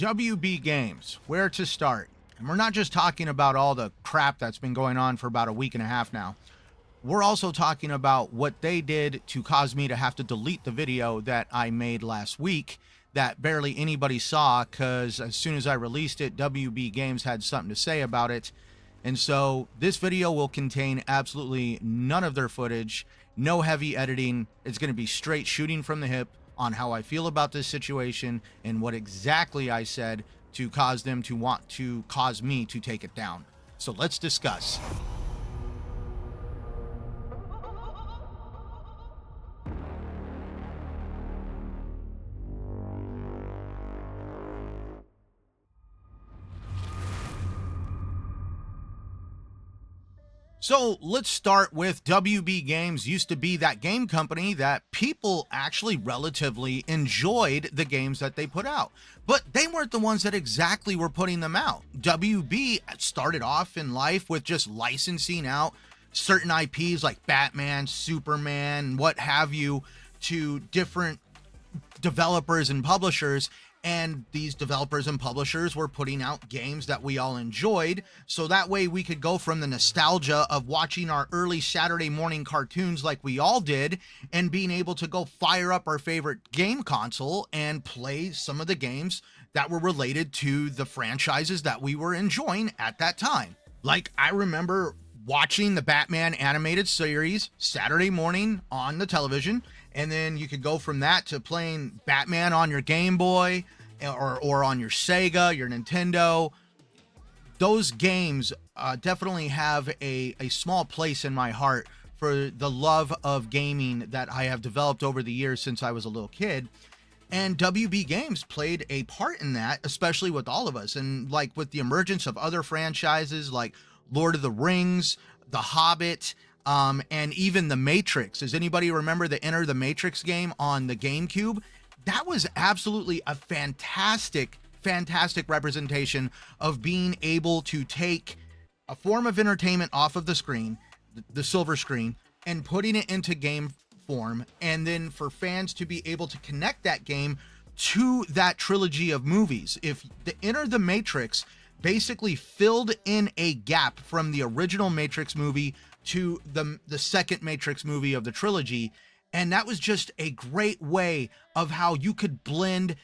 WB Games, where to start? And we're not just talking about all the crap that's been going on for about a week and a half now. We're also talking about what they did to cause me to have to delete the video that I made last week that barely anybody saw, because as soon as I released it, WB Games had something to say about it. And so this video will contain absolutely none of their footage, no heavy editing. It's going to be straight shooting from the hip on how I feel about this situation and what exactly I said to cause them to want to cause me to take it down. So let's discuss. So let's start with WB Games. Used to be that game company that people actually relatively enjoyed the games that they put out, but they weren't the ones that exactly were putting them out. WB started off in life with just licensing out certain IPs like Batman, Superman, what have you, to different developers and publishers. And these developers and publishers were putting out games that we all enjoyed, so that way we could go from the nostalgia of watching our early Saturday morning cartoons like we all did and being able to go fire up our favorite game console and play some of the games that were related to the franchises that we were enjoying at that time. Like, I remember watching the Batman animated series Saturday morning on the television, and then you could go from that to playing Batman on your Game Boy or on your Sega, your Nintendo. Those games definitely have a small place in my heart for the love of gaming that I have developed over the years since I was a little kid. And WB Games played a part in that, especially with all of us. And like with the emergence of other franchises like Lord of the Rings, The Hobbit, and even The Matrix. Does anybody remember the Enter the Matrix game on the GameCube? That was absolutely a fantastic representation of being able to take a form of entertainment off of the screen, the silver screen, and putting it into game form, and then for fans to be able to connect that game to that trilogy of movies. If the Enter the Matrix basically filled in a gap from the original Matrix movie to the second Matrix movie of the trilogy. And that was just a great way of how you could blend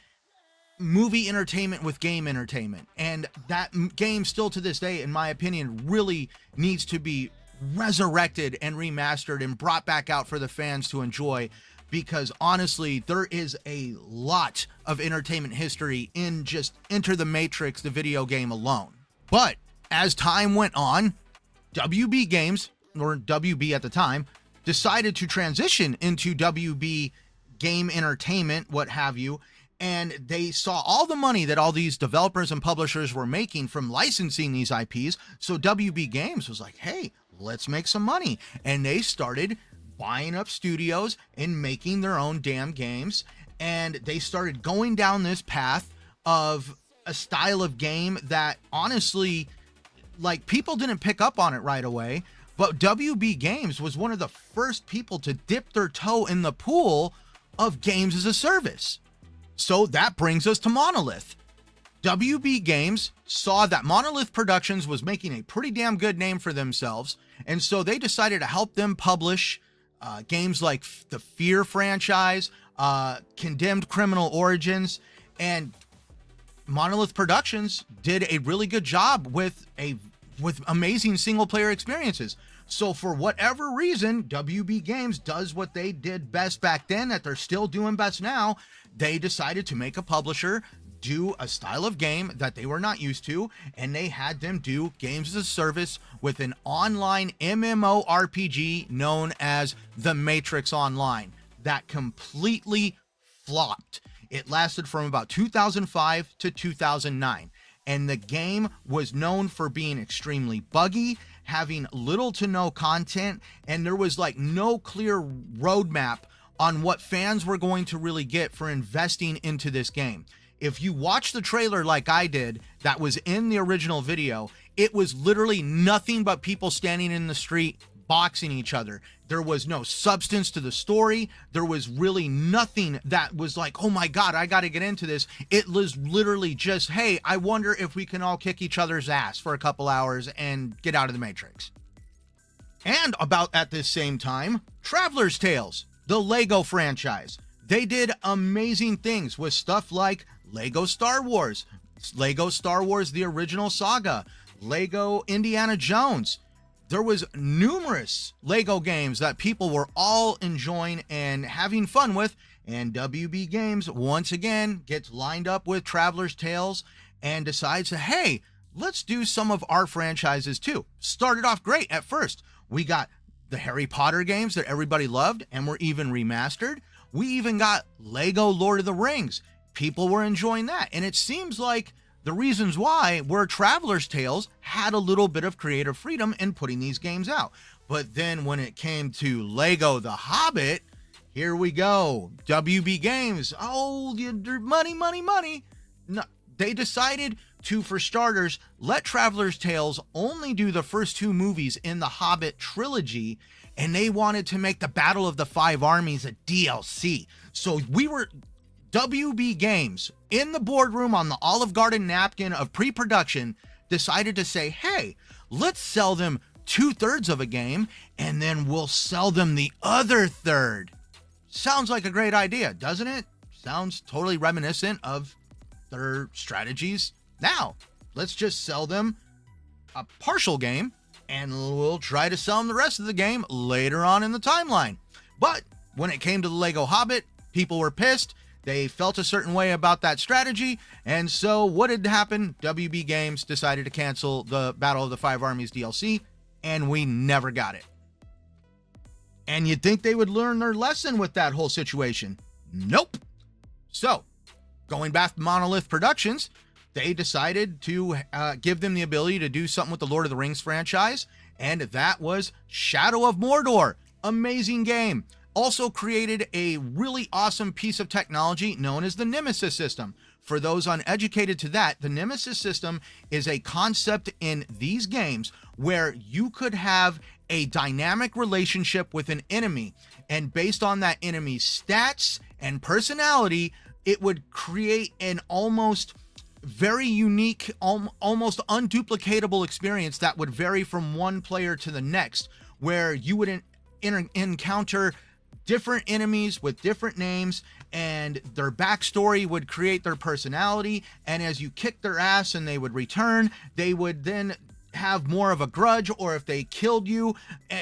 movie entertainment with game entertainment. And that game still to this day, in my opinion, really needs to be resurrected and remastered and brought back out for the fans to enjoy, because honestly, there is a lot of entertainment history in just Enter the Matrix, the video game alone. But as time went on, WB Games, or WB at the time, decided to transition into WB Game Entertainment, what have you, and they saw all the money that all these developers and publishers were making from licensing these IPs. So WB Games was like, hey, let's make some money. And they started buying up studios and making their own damn games. And they started going down this path of a style of game that honestly, like, people didn't pick up on it right away. But WB Games was one of the first people to dip their toe in the pool of games as a service. So that brings us to Monolith. WB Games saw that Monolith Productions was making a pretty damn good name for themselves, and so they decided to help them publish games like the F.E.A.R franchise, Condemned Criminal Origins, and Monolith Productions did a really good job with amazing single-player experiences. So for whatever reason, WB Games does what they did best back then that they're still doing best now. They decided to make a publisher do a style of game that they were not used to, and they had them do games as a service with an online MMORPG known as The Matrix Online that completely flopped. It lasted from about 2005 to 2009. And the game was known for being extremely buggy, having little to no content, and there was like no clear roadmap on what fans were going to really get for investing into this game. If you watch the trailer like I did, that was in the original video, it was literally nothing but people standing in the street boxing each other. There was no substance to the story. There was really nothing that was like, oh my God, I got to get into this. It was literally just, hey, I wonder if we can all kick each other's ass for a couple hours and get out of the Matrix. And about at this same time, Traveler's Tales, the Lego franchise. They did amazing things with stuff like Lego Star Wars, the original saga, Lego Indiana Jones. There was numerous Lego games that people were all enjoying and having fun with, and WB Games once again gets lined up with Traveler's Tales and decides, hey, let's do some of our franchises too. Started off great at first. We got the Harry Potter games that everybody loved and were even remastered. We even got Lego Lord of the Rings. People were enjoying that. And it seems like the reasons why were Traveler's Tales had a little bit of creative freedom in putting these games out. But then when it came to Lego The Hobbit, here we go. WB Games, oh, money. No, they decided to, for starters, let Traveler's Tales only do the first two movies in the Hobbit trilogy, and they wanted to make the Battle of the Five Armies a DLC. So WB Games, in the boardroom on the Olive Garden napkin of pre-production, decided to say, hey, let's sell them 2/3 of a game, and then we'll sell them the other third. Sounds like a great idea, doesn't it? Sounds totally reminiscent of their strategies. Now, let's just sell them a partial game, and we'll try to sell them the rest of the game later on in the timeline. But when it came to the Lego Hobbit, people were pissed. They felt a certain way about that strategy, and so what had happened? WB Games decided to cancel the Battle of the Five Armies DLC, and we never got it. And you'd think they would learn their lesson with that whole situation. Nope. So, going back to Monolith Productions, they decided to give them the ability to do something with the Lord of the Rings franchise, and that was Shadow of Mordor. Amazing game. Also created a really awesome piece of technology known as the Nemesis system. For those uneducated to that, the Nemesis system is a concept in these games where you could have a dynamic relationship with an enemy, and based on that enemy's stats and personality, it would create an almost very unique, almost unduplicatable experience that would vary from one player to the next, where you would encounter different enemies with different names, and their backstory would create their personality, and as you kick their ass and they would return, they would then have more of a grudge, or if they killed you,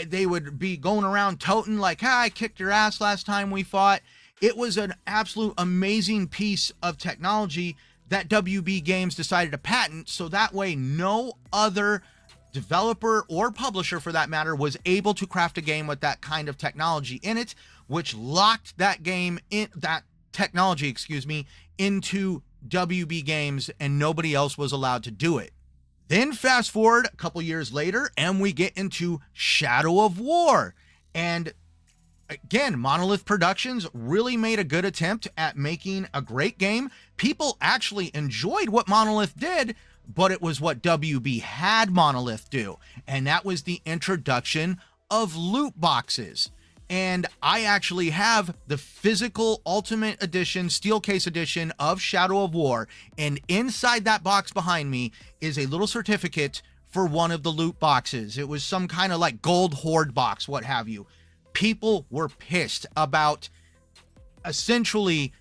they would be going around toting like, I kicked your ass last time we fought. It was an absolute amazing piece of technology that WB Games decided to patent, so that way no other developer or publisher, for that matter, was able to craft a game with that kind of technology in it, which locked that game in that technology, into WB Games, and nobody else was allowed to do it. Then fast forward a couple years later, and we get into Shadow of War. And again, Monolith Productions really made a good attempt at making a great game. People actually enjoyed what Monolith did, but it was what WB had Monolith do, and that was the introduction of loot boxes. And I actually have the physical Ultimate Edition, Steel Case Edition of Shadow of War, and inside that box behind me is a little certificate for one of the loot boxes. It was some kind of like gold hoard box, what have you. People were pissed about essentially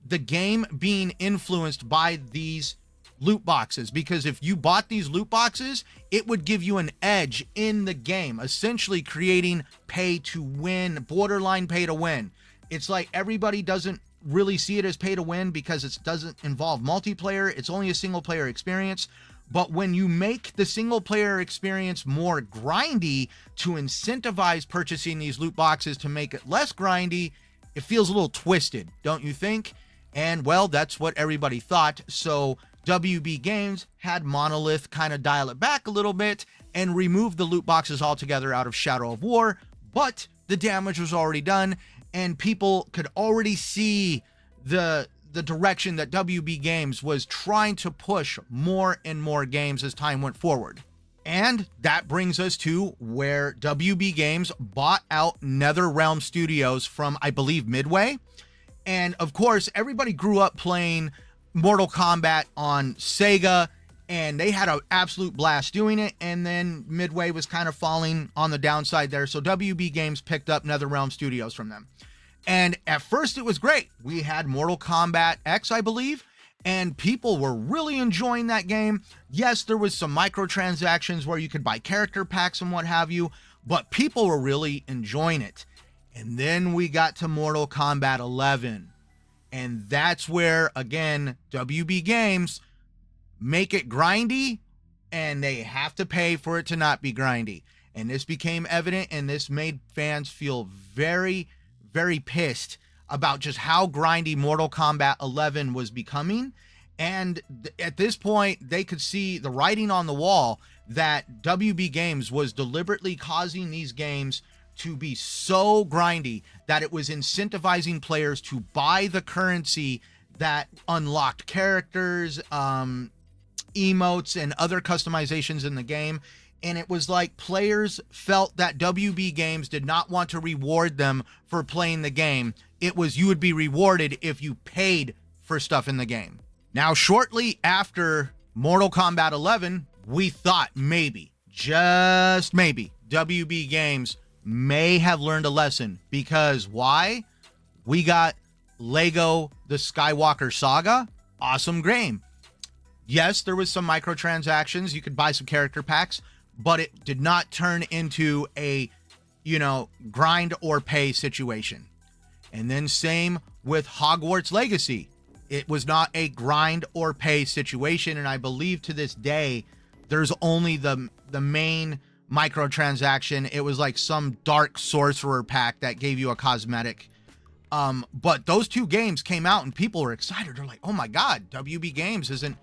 the game being influenced by these loot boxes, because if you bought these loot boxes, it would give you an edge in the game, essentially creating pay to win, borderline pay to win. It's like everybody doesn't really see it as pay to win because it doesn't involve multiplayer. It's only a single player experience. But when you make the single player experience more grindy to incentivize purchasing these loot boxes to make it less grindy, it feels a little twisted, don't you think? And well, that's what everybody thought. So WB Games had Monolith kind of dial it back a little bit and remove the loot boxes altogether out of Shadow of War, but the damage was already done, and people could already see the direction that WB Games was trying to push more and more games as time went forward. And that brings us to where WB Games bought out NetherRealm Studios from, I believe, Midway. And of course, everybody grew up playing Mortal Kombat on Sega, and they had an absolute blast doing it. And then Midway was kind of falling on the downside there. So WB Games picked up NetherRealm Studios from them. And at first it was great. We had Mortal Kombat X, I believe, and people were really enjoying that game. Yes, there was some microtransactions where you could buy character packs and what have you, but people were really enjoying it. And then we got to Mortal Kombat 11. And that's where, again, WB Games make it grindy, and they have to pay for it to not be grindy. And this became evident, and this made fans feel very, very pissed about just how grindy Mortal Kombat 11 was becoming. And at this point, they could see the writing on the wall that WB Games was deliberately causing these games to be so grindy that it was incentivizing players to buy the currency that unlocked characters, emotes, and other customizations in the game. And it was like players felt that WB Games did not want to reward them for playing the game. It was you would be rewarded if you paid for stuff in the game. Now, shortly after Mortal Kombat 11, we thought maybe, just maybe, WB Games may have learned a lesson. Because why? We got Lego The Skywalker Saga. Awesome game. Yes, there was some microtransactions. You could buy some character packs, but it did not turn into a, grind or pay situation. And then same with Hogwarts Legacy. It was not a grind or pay situation. And I believe to this day, there's only the main microtransaction. It was like some dark sorcerer pack that gave you a cosmetic. But those two games came out and people were excited. They're like, oh my God, WB Games isn't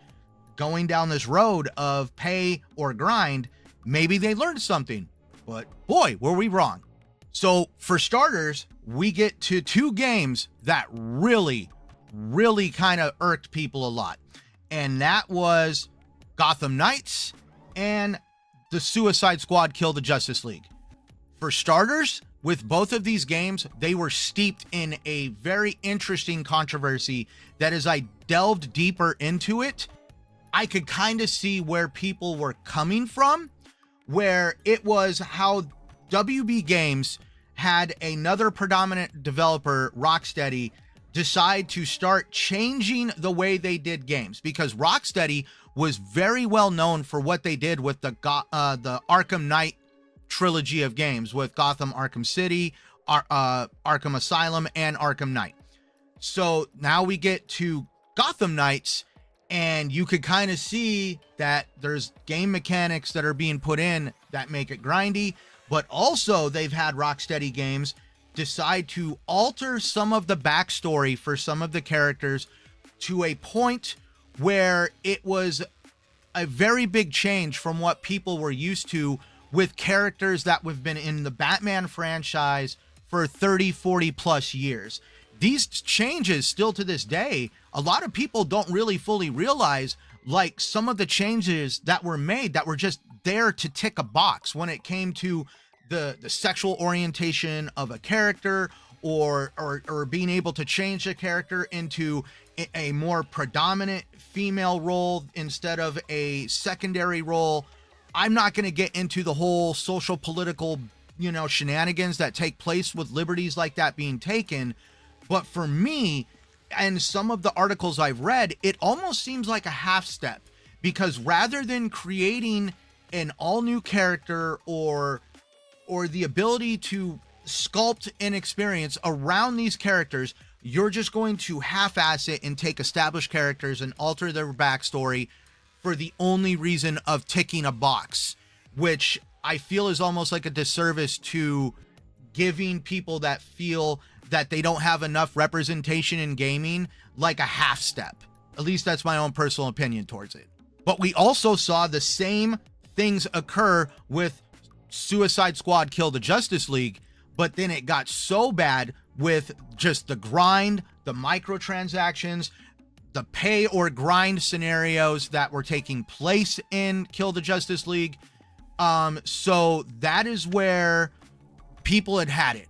going down this road of pay or grind. Maybe they learned something, but boy, were we wrong. So for starters, we get to two games that really kind of irked people a lot. And that was Gotham Knights and the Suicide Squad Kill the Justice League. For starters, with both of these games, they were steeped in a very interesting controversy that as I delved deeper into it, I could kind of see where people were coming from, where it was how WB Games had another predominant developer, Rocksteady, decide to start changing the way they did games, because Rocksteady was very well known for what they did with the Arkham Knight trilogy of games with Gotham, Arkham City, Arkham Asylum, and Arkham Knight. So now we get to Gotham Knights, and you could kind of see that there's game mechanics that are being put in that make it grindy, but also they've had Rocksteady Games decide to alter some of the backstory for some of the characters to a point where it was a very big change from what people were used to with characters that have been in the Batman franchise for 30, 40 plus years. These changes still to this day, a lot of people don't really fully realize, like some of the changes that were made that were just there to tick a box when it came to the sexual orientation of a character, or being able to change a character into a more predominant female role instead of a secondary role. I'm not going to get into the whole social political, shenanigans that take place with liberties like that being taken. But for me, and some of the articles I've read, it almost seems like a half step, because rather than creating an all new character or the ability to sculpt an experience around these characters, you're just going to half-ass it and take established characters and alter their backstory for the only reason of ticking a box, which I feel is almost like a disservice to giving people that feel that they don't have enough representation in gaming like a half step. At least that's my own personal opinion towards it. But we also saw the same things occur with Suicide Squad Kill the Justice League, but then it got so bad with just the grind, the microtransactions, the pay or grind scenarios that were taking place in Kill the Justice League, So that is where people had it.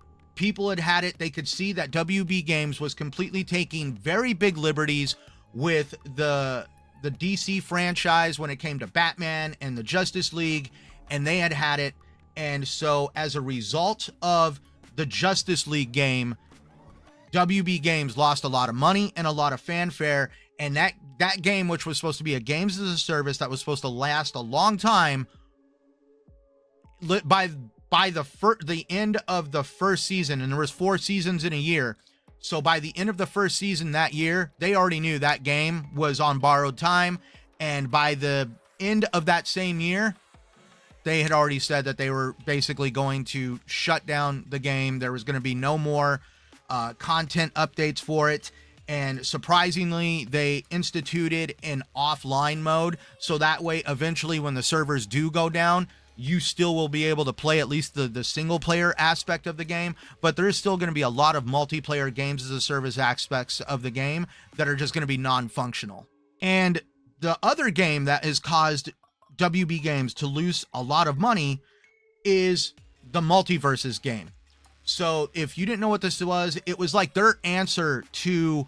They could see that WB Games was completely taking very big liberties with the DC franchise when it came to Batman and the Justice League, and they had it. And so as a result of the Justice League game, WB Games lost a lot of money and a lot of fanfare, and that game, which was supposed to be a games as a service that was supposed to last a long time, by the end of the first season, and there was 4 seasons in a year. So by the end of the first season that year, they already knew that game was on borrowed time. And by the end of that same year, they had already said that they were basically going to shut down the game. There was going to be no more content updates for it. And surprisingly, they instituted an offline mode. So that way, eventually, when the servers do go down, you still will be able to play at least the single player aspect of the game, but there is still going to be a lot of multiplayer games as a service aspects of the game that are just going to be non-functional. And the other game that has caused WB Games to lose a lot of money is the MultiVersus game. So if you didn't know what this was, it was like their answer to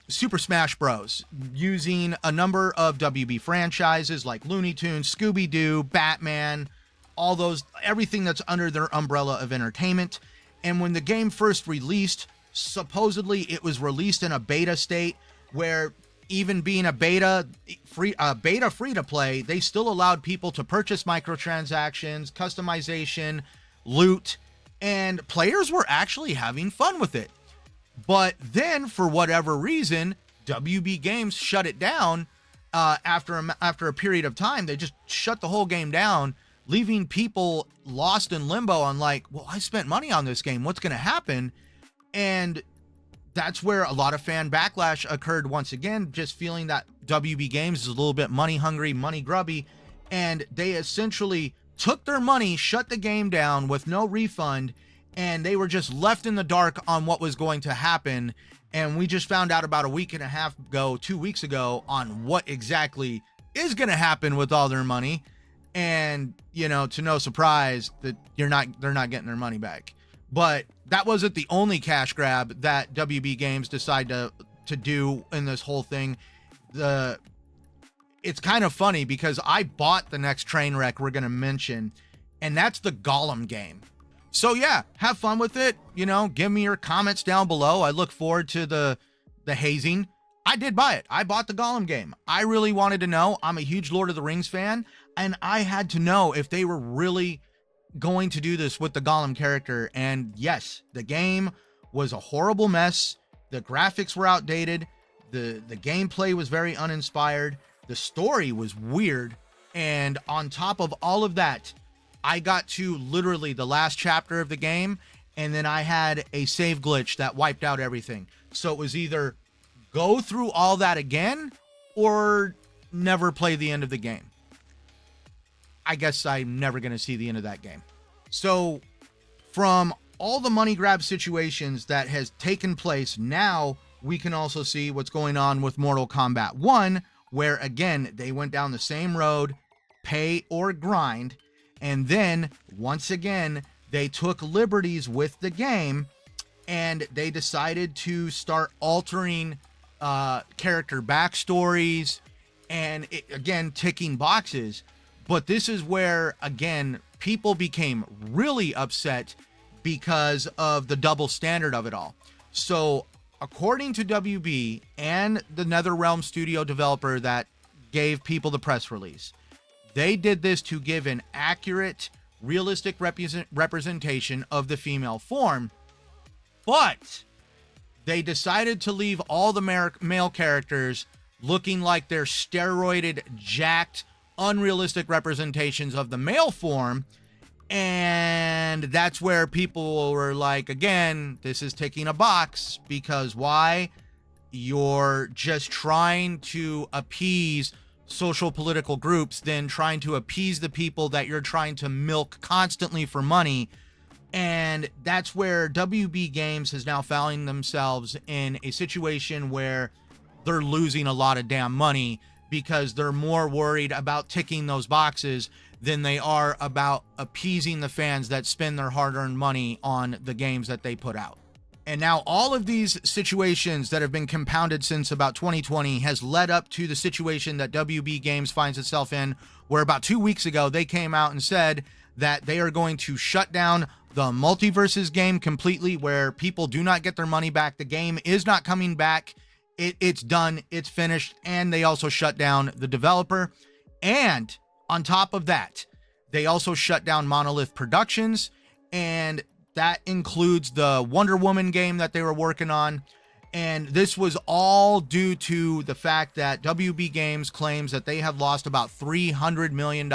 Super Smash Bros, using a number of WB franchises like Looney Tunes, Scooby-Doo, Batman, all those, everything that's under their umbrella of entertainment. And when the game first released, supposedly it was released in a beta state where, even being a beta free to play, they still allowed people to purchase microtransactions, customization, loot, and players were actually having fun with it. But then, for whatever reason, WB Games shut it down after a period of time. They just shut the whole game down, leaving people lost in limbo on like, well, I spent money on this game. What's going to happen? And that's where a lot of fan backlash occurred once again, just feeling that WB Games is a little bit money hungry, money grubby. And they essentially took their money, shut the game down with no refund, and they were just left in the dark on what was going to happen. And we just found out about a week and a half ago, 2 weeks ago, on what exactly is going to happen with all their money. And, you know, to no surprise that they're not getting their money back. But that wasn't the only cash grab that WB Games decided to do in this whole thing. It's kind of funny because I bought the next train wreck we're going to mention, and that's the Gollum game. So yeah, have fun with it. You know, give me your comments down below. I look forward to the hazing. I did buy it. I bought the Gollum game. I really wanted to know. I'm a huge Lord of the Rings fan, and I had to know if they were really going to do this with the Gollum character. And yes, the game was a horrible mess. The graphics were outdated. The gameplay was very uninspired. The story was weird. And on top of all of that, I got to literally the last chapter of the game, and then I had a save glitch that wiped out everything. So it was either go through all that again or never play the end of the game. I guess I'm never going to see the end of that game. So from all the money grab situations that has taken place, now we can also see what's going on with Mortal Kombat 1, where again, they went down the same road, pay or grind. And then once again, they took liberties with the game, and they decided to start altering character backstories and again, ticking boxes. But this is where, again, people became really upset because of the double standard of it all. So according to WB and the NetherRealm studio developer that gave people the press release, they did this to give an accurate, realistic representation of the female form, but they decided to leave all the male characters looking like they're steroided, jacked, unrealistic representations of the male form. And that's where people were like, again, this is ticking a box, because why? You're just trying to appease social political groups, then trying to appease the people that you're trying to milk constantly for money. And that's where WB Games has now found themselves in a situation where they're losing a lot of damn money because they're more worried about ticking those boxes than they are about appeasing the fans that spend their hard-earned money on the games that they put out. And now all of these situations that have been compounded since about 2020 has led up to the situation that WB Games finds itself in, where about 2 weeks ago they came out and said that they are going to shut down the MultiVersus game completely, where people do not get their money back. The game is not coming back. It's done. It's finished. And they also shut down the developer. And on top of that, they also shut down Monolith Productions, and that includes the Wonder Woman game that they were working on. And this was all due to the fact that WB Games claims that they have lost about $300 million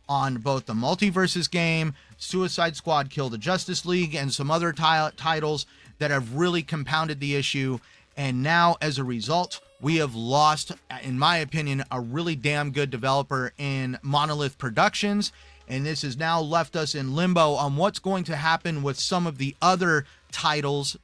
on both the MultiVersus game, Suicide Squad Kill the Justice League, and some other titles that have really compounded the issue. And now, as a result, we have lost, in my opinion, a really damn good developer in Monolith Productions. And this has now left us in limbo on what's going to happen with some of the other titles,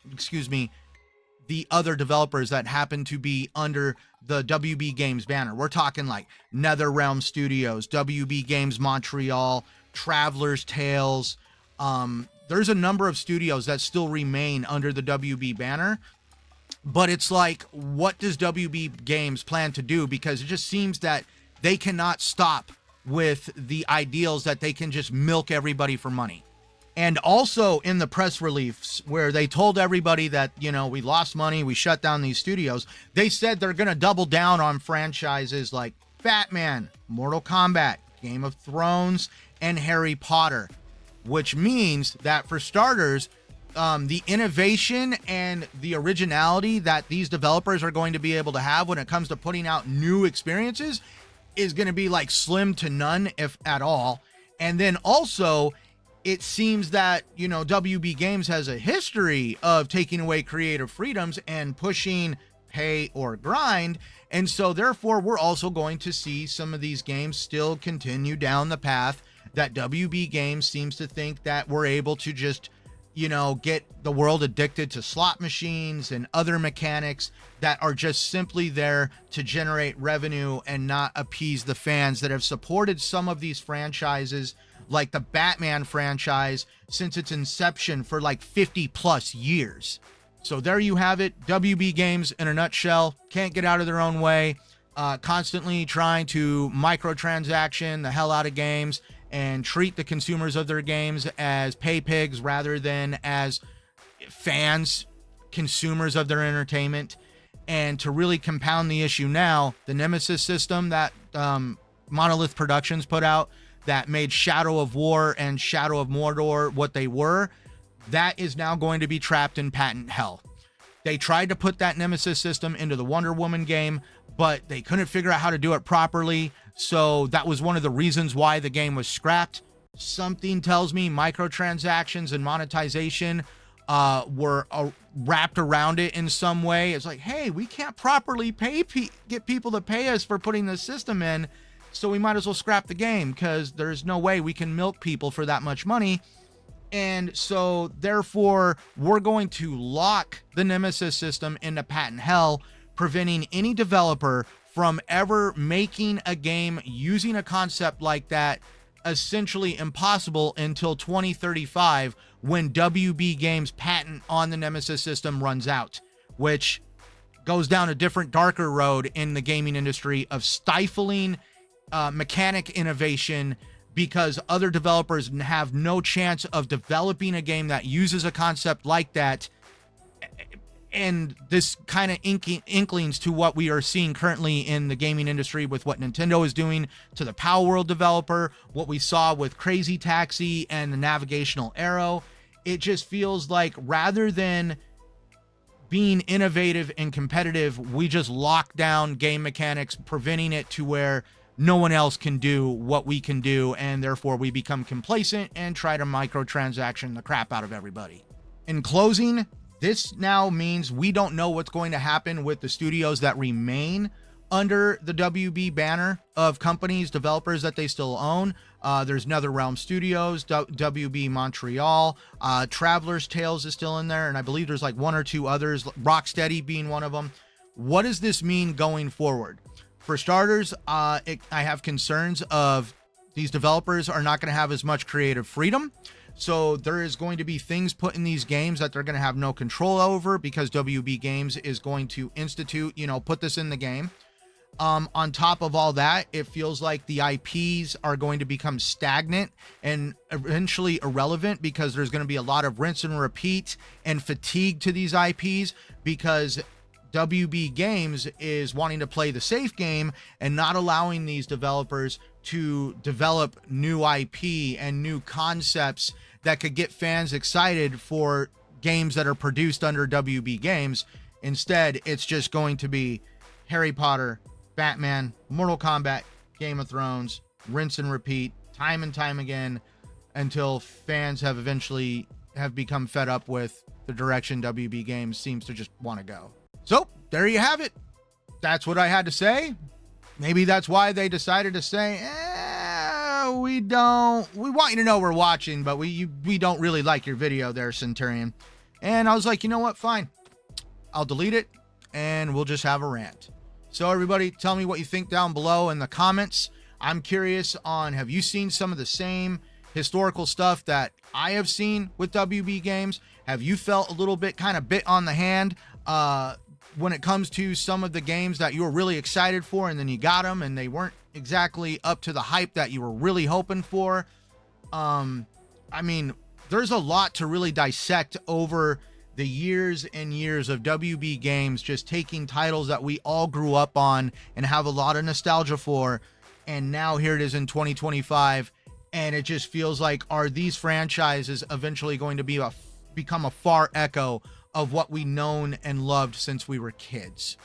the other developers that happen to be under the WB Games banner. We're talking like NetherRealm Studios, WB Games Montreal, Traveler's Tales. There's a number of studios that still remain under the WB banner. But it's like, what does WB Games plan to do? Because it just seems that they cannot stop with the ideals that they can just milk everybody for money. And also in the press release where they told everybody that, we lost money, we shut down these studios, they said they're going to double down on franchises like Batman, Mortal Kombat, Game of Thrones, and Harry Potter, which means that for starters, the innovation and the originality that these developers are going to be able to have when it comes to putting out new experiences is going to be like slim to none, if at all. And then also, it seems that, WB Games has a history of taking away creative freedoms and pushing pay or grind. And so therefore, we're also going to see some of these games still continue down the path that WB Games seems to think that we're able to just get the world addicted to slot machines and other mechanics that are just simply there to generate revenue and not appease the fans that have supported some of these franchises, like the Batman franchise, since its inception for like 50 plus years. So there you have it. WB Games in a nutshell. Can't get out of their own way. Constantly trying to microtransaction the hell out of games and treat the consumers of their games as pay pigs rather than as fans, consumers of their entertainment. And to really compound the issue now, the Nemesis system that Monolith Productions put out that made Shadow of War and Shadow of Mordor what they were, that is now going to be trapped in patent hell. They tried to put that Nemesis system into the Wonder Woman game, but they couldn't figure out how to do it properly. So that was one of the reasons why the game was scrapped. Something tells me microtransactions and monetization were wrapped around it in some way. It's like, hey, we can't properly get people to pay us for putting this system in, so we might as well scrap the game because there's no way we can milk people for that much money. And so therefore, we're going to lock the Nemesis system into patent hell, preventing any developer from ever making a game using a concept like that essentially impossible until 2035, when WB Games' patent on the Nemesis system runs out, which goes down a different, darker road in the gaming industry of stifling mechanic innovation, because other developers have no chance of developing a game that uses a concept like that. And this kind of inklings to what we are seeing currently in the gaming industry with what Nintendo is doing to the Power World developer, what we saw with Crazy Taxi and the Navigational Arrow. It just feels like rather than being innovative and competitive, we just lock down game mechanics, preventing it to where no one else can do what we can do, and therefore we become complacent and try to microtransaction the crap out of everybody. In closing, this now means we don't know what's going to happen with the studios that remain under the WB banner of companies, developers that they still own. There's NetherRealm Studios, WB Montreal, Traveler's Tales is still in there, and I believe there's like one or two others, Rocksteady being one of them. What does this mean going forward? For starters, I have concerns of these developers are not going to have as much creative freedom. So there is going to be things put in these games that they're going to have no control over because WB Games is going to institute, put this in the game. On top of all that, it feels like the IPs are going to become stagnant and eventually irrelevant because there's going to be a lot of rinse and repeat and fatigue to these IPs because WB Games is wanting to play the safe game and not allowing these developers to develop new IP and new concepts that could get fans excited for games that are produced under WB Games. Instead, it's just going to be Harry Potter, Batman, Mortal Kombat, Game of Thrones, rinse and repeat, time and time again, until fans have eventually become fed up with the direction WB Games seems to just want to go. So there you have it. That's what I had to say. Maybe that's why they decided to say, we want you to know we're watching, but we don't really like your video there, Centurion. And I was like, you know what? Fine. I'll delete it and we'll just have a rant. So everybody, tell me what you think down below in the comments. I'm curious on, have you seen some of the same historical stuff that I have seen with WB Games? Have you felt a little bit kind of bit on the hand when it comes to some of the games that you were really excited for and then you got them and they weren't exactly up to the hype that you were really hoping for? I mean, there's a lot to really dissect over the years and years of WB Games just taking titles that we all grew up on and have a lot of nostalgia for, and now here it is in 2025, and it just feels like, are these franchises eventually going to become a far echo of what we known and loved since we were kids?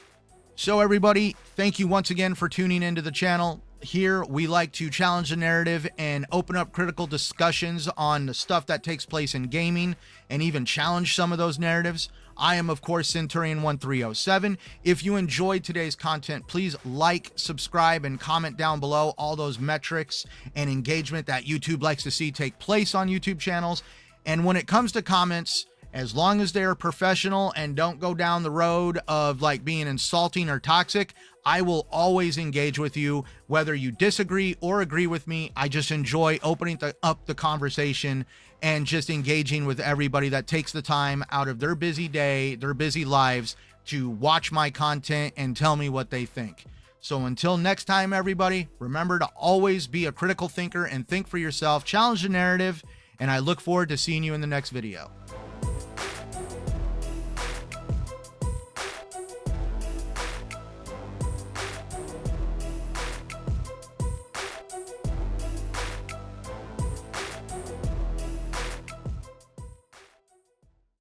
So everybody, thank you once again for tuning into the channel. Here we like to challenge the narrative and open up critical discussions on the stuff that takes place in gaming and even challenge some of those narratives. I am, of course, Centurion1307. If you enjoyed today's content, please like, subscribe, and comment down below all those metrics and engagement that YouTube likes to see take place on YouTube channels. And when it comes to comments, as long as they're professional and don't go down the road of like being insulting or toxic, I will always engage with you, whether you disagree or agree with me. I just enjoy opening up the conversation and just engaging with everybody that takes the time out of their busy day, their busy lives, to watch my content and tell me what they think. So until next time, everybody, remember to always be a critical thinker and think for yourself, challenge the narrative, and I look forward to seeing you in the next video.